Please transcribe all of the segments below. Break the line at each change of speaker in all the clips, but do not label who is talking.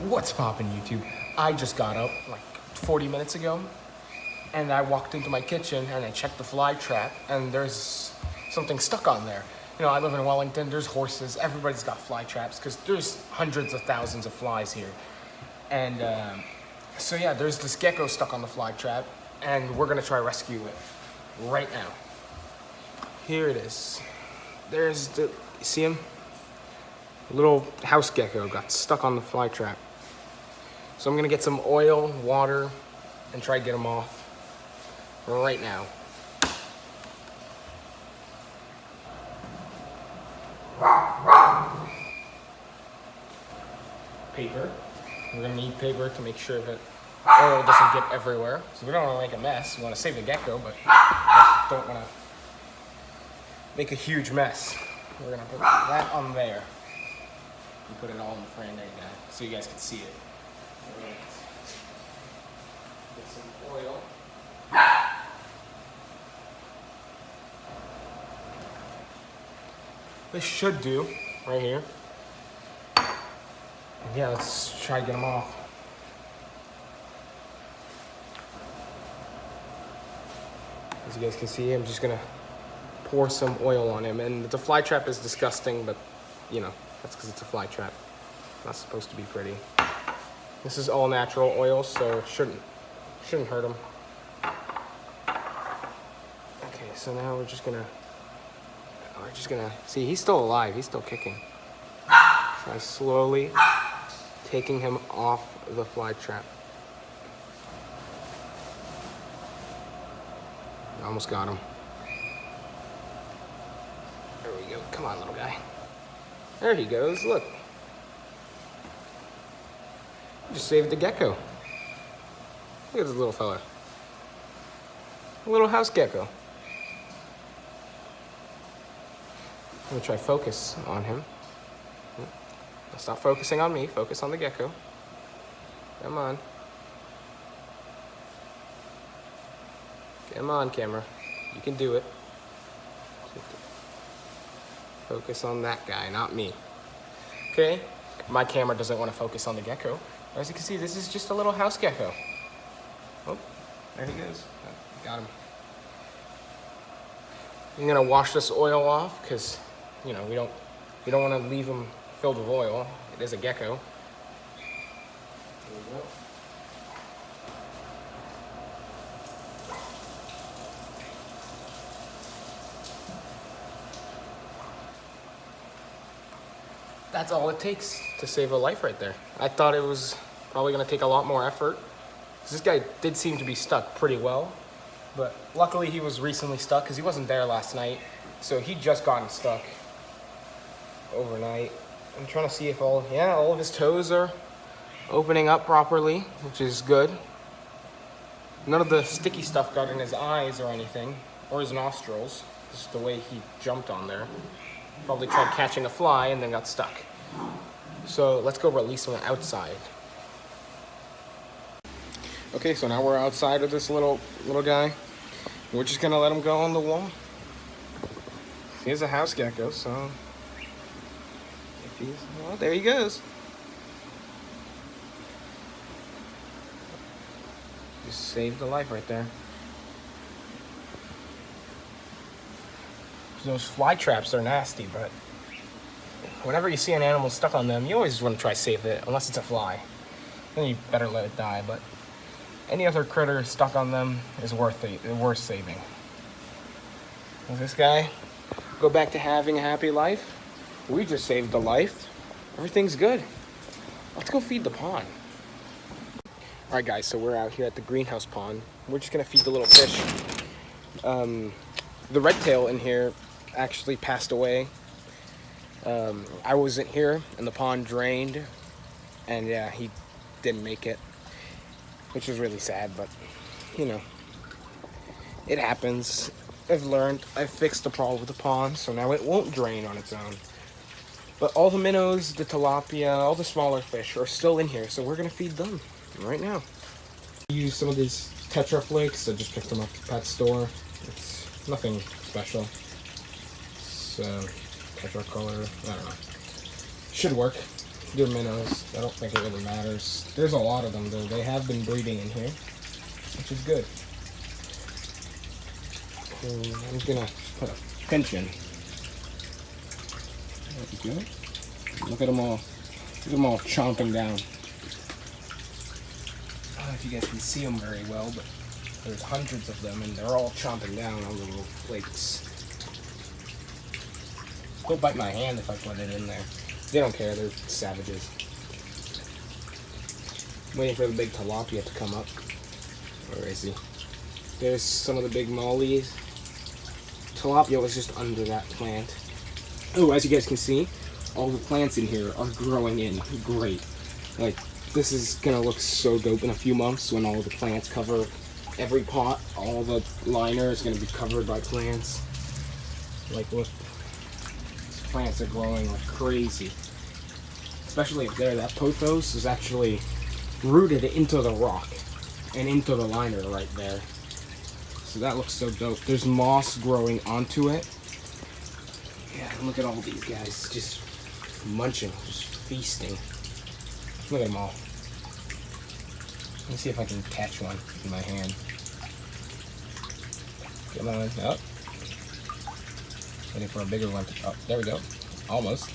What's poppin', YouTube? I just got up like 40 minutes ago and I walked into my kitchen and I checked the fly trap and there's something stuck on there. You know, I live in Wellington, there's horses, everybody's got fly traps because there's hundreds of thousands of flies here. And so yeah, there's this gecko stuck on the fly trap and we're gonna try rescue it right now. Here it is. There's the, you see him? A little house gecko got stuck on the fly trap. So I'm gonna get some oil, water, and try to get him off right now. Paper. We're gonna need paper to make sure that oil doesn't get everywhere. So we don't wanna make a mess. We wanna save the gecko, but we don't wanna make a huge mess. We're gonna put that on there. You put it all in the frame there, so you guys can see it. Get some oil. This should do, right here. And yeah, let's try to get them off. As you guys can see, I'm just gonna pour some oil on him. And the fly trap is disgusting, but you know, that's because it's a fly trap. Not supposed to be pretty. This is all natural oil, so it shouldn't hurt him. Okay, so now we're just gonna see, he's still alive, he's still kicking. Try slowly taking him off the fly trap. Almost got him. There we go. Come on, little guy. There he goes. Look. Just saved the gecko. Look at this little fella. A little house gecko. I'm gonna try focus on him. Stop focusing on me. Focus on the gecko. Come on. Come on, camera. You can do it. Focus on that guy, not me. Okay? My camera doesn't want to focus on the gecko. As you can see, this is just a little house gecko. Oh, there he goes. Got him. I'm gonna wash this oil off because, you know, we don't want to leave him filled with oil. It is a gecko. There we go. That's all it takes to save a life right there. I thought it was probably gonna take a lot more effort. This guy did seem to be stuck pretty well, but luckily he was recently stuck because he wasn't there last night. So he just gotten stuck overnight. I'm trying to see if all of his toes are opening up properly, which is good. None of the sticky stuff got in his eyes or anything, or his nostrils. Just the way he jumped on there. Probably tried catching a fly and then got stuck. So let's go release him outside. Okay, so now we're outside of this little guy. We're just gonna let him go on the wall. He's a house gecko, so if he's, well, there he goes. Just saved a life right there. Those fly traps are nasty, but whenever you see an animal stuck on them, you always want to try to save it, unless it's a fly. Then you better let it die, but any other critter stuck on them is worth saving. Does this guy go back to having a happy life? We just saved a life. Everything's good. Let's go feed the pond. All right, guys, so we're out here at the greenhouse pond. We're just gonna feed the little fish. The red tail in here actually passed away. I wasn't here and the pond drained, and yeah, he didn't make it, which is really sad, but you know, it happens. I've fixed the problem with the pond, so now it won't drain on its own. But all the minnows, the tilapia, all the smaller fish are still in here, so we're gonna feed them right now. Use some of these Tetra flakes. I just picked them up at the pet store. It's nothing special. It's Tetra color. I don't know. Should work. They're minnows. I don't think it really matters. There's a lot of them though. They have been breeding in here, which is good. I'm gonna put a pinch in. There we go. Look at them all. Look at them all chomping down. I don't know if you guys can see them very well, but there's hundreds of them, and they're all chomping down on the little flakes. They'll bite my hand if I put it in there. They don't care. They're savages. Waiting for the big tilapia to come up. Where is he? There's some of the big mollies. Tilapia was just under that plant. Oh, as you guys can see, all the plants in here are growing in great. Like, this is gonna look so dope in a few months when all the plants cover every pot. All the liner is gonna be covered by plants. Like, look, these plants are growing like crazy. Especially up there, that pothos is actually rooted into the rock and into the liner right there. So that looks so dope. There's moss growing onto it. Yeah, look at all these guys just munching, just feasting. Look at them all. Let me see if I can catch one in my hand. Come on, up. Waiting for a bigger one. Oh, there we go. Almost.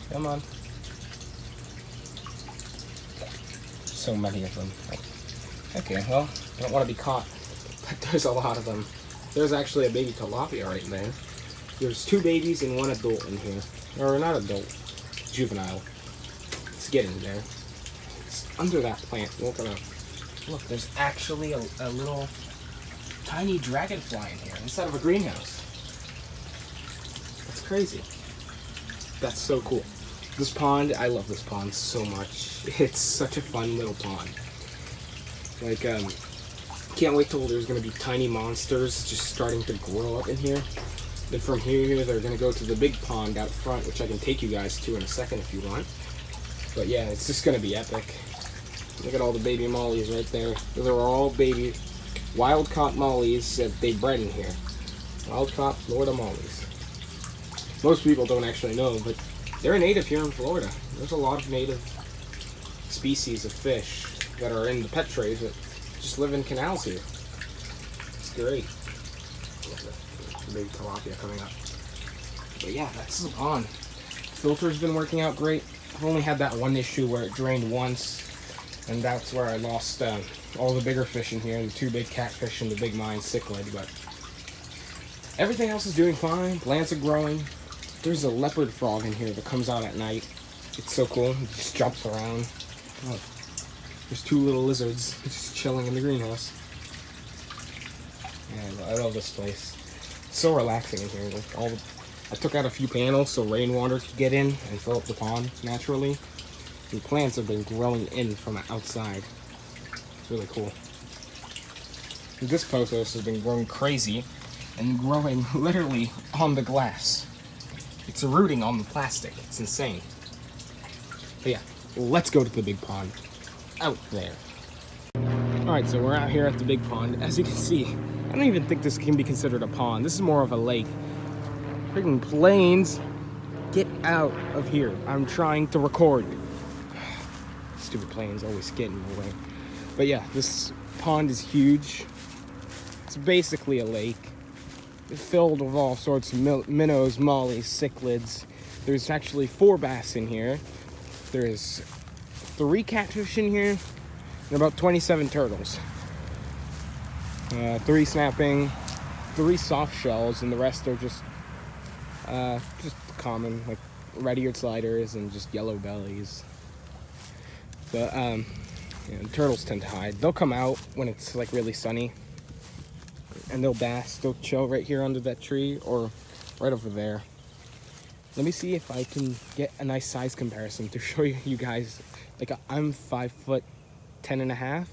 Come on. So many of them. Okay, well, I don't want to be caught, but there's a lot of them. There's actually a baby tilapia right there. There's 2 babies and 1 adult in here. Or not adult, juvenile. It's getting there. It's under that plant. Look at it. Look, there's actually a little tiny dragonfly in here inside of a greenhouse. That's crazy. That's so cool. This pond, I love this pond so much. It's such a fun little pond. Like, can't wait till there's gonna be tiny monsters just starting to grow up in here. Then from here, they're gonna go to the big pond out front, which I can take you guys to in a second if you want. But yeah, it's just gonna be epic. Look at all the baby mollies right there. Those are all baby wild-caught mollies that they bred in here. Wild-caught Florida mollies. Most people don't actually know, but they're native here in Florida. There's a lot of native species of fish that are in the pet trays that just live in canals here. It's great. The big tilapia coming up. But yeah, that's the pond. Filter's been working out great. I've only had that one issue where it drained once, and that's where I lost all the bigger fish in here, the 2 big catfish and the big mine cichlid, but everything else is doing fine. Plants are growing. There's a leopard frog in here that comes out at night. It's so cool. It just jumps around. Oh, there's 2 little lizards just chilling in the greenhouse. Yeah, I love this place. It's so relaxing in here. Like I took out a few panels so rainwater could get in and fill up the pond naturally. The plants have been growing in from outside. It's really cool. And this pothos has been growing crazy and growing literally on the glass. It's rooting on the plastic. It's insane. But yeah, let's go to the big pond out there. Alright, so we're out here at the big pond. As you can see, I don't even think this can be considered a pond. This is more of a lake. Freaking planes, get out of here. I'm trying to record. Stupid planes always get in the way. But yeah, this pond is huge. It's basically a lake. Filled with all sorts of minnows, mollies, cichlids. There's actually 4 bass in here. There's 3 catfish in here, and about 27 turtles. 3 snapping, 3 soft shells, and the rest are just common, like red-eared sliders and just yellow bellies. But yeah, the turtles tend to hide. They'll come out when it's like really sunny, and they'll bask. They'll chill right here under that tree or right over there. Let me see if I can get a nice size comparison to show you guys. Like, I'm 5'10½",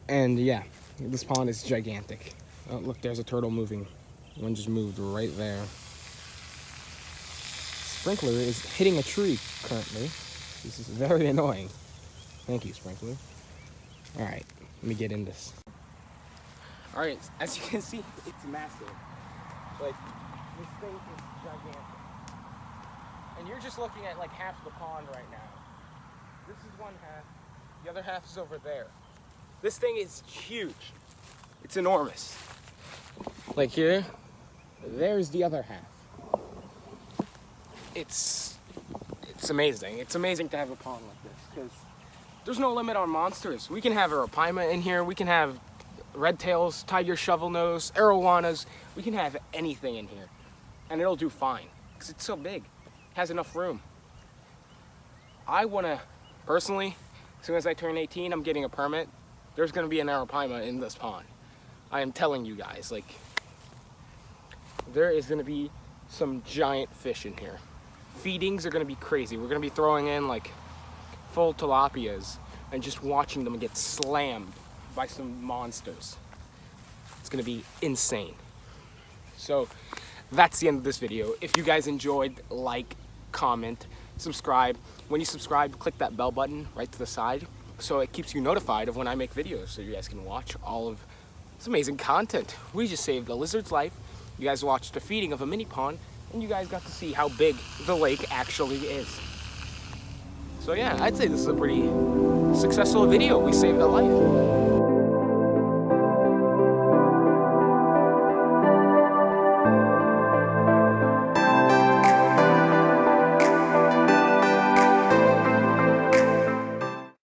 and yeah, this pond is gigantic. Oh, look, there's a turtle moving. One just moved right there. Sprinkler is hitting a tree currently. This is very annoying. Thank you, Sprinkler. All right, let me get in this. All right, as you can see, it's massive. Like, this thing is gigantic. And you're just looking at like half the pond right now. This is one half, the other half is over there. This thing is huge. It's enormous. Like here, there's the other half. It's amazing. It's amazing to have a pond like this because there's no limit on monsters. We can have a rapaima in here. We can have red tails, tiger shovelnose, arowanas. We can have anything in here and it'll do fine because it's so big. It has enough room. I want to, personally, as soon as I turn 18, I'm getting a permit. There's going to be an arapaima in this pond. I am telling you guys, like, there is going to be some giant fish in here. Feedings are going to be crazy. We're going to be throwing in like full tilapias and just watching them get slammed by some monsters. It's going to be insane. So that's the end of this video. If you guys enjoyed, like, comment, subscribe. When you subscribe, click that bell button right to the side so it keeps you notified of when I make videos so you guys can watch all of this amazing content. We just saved a lizard's life. You guys watched the feeding of a mini pond and you guys got to see how big the lake actually is. So yeah, I'd say this is a pretty successful video. We saved a life.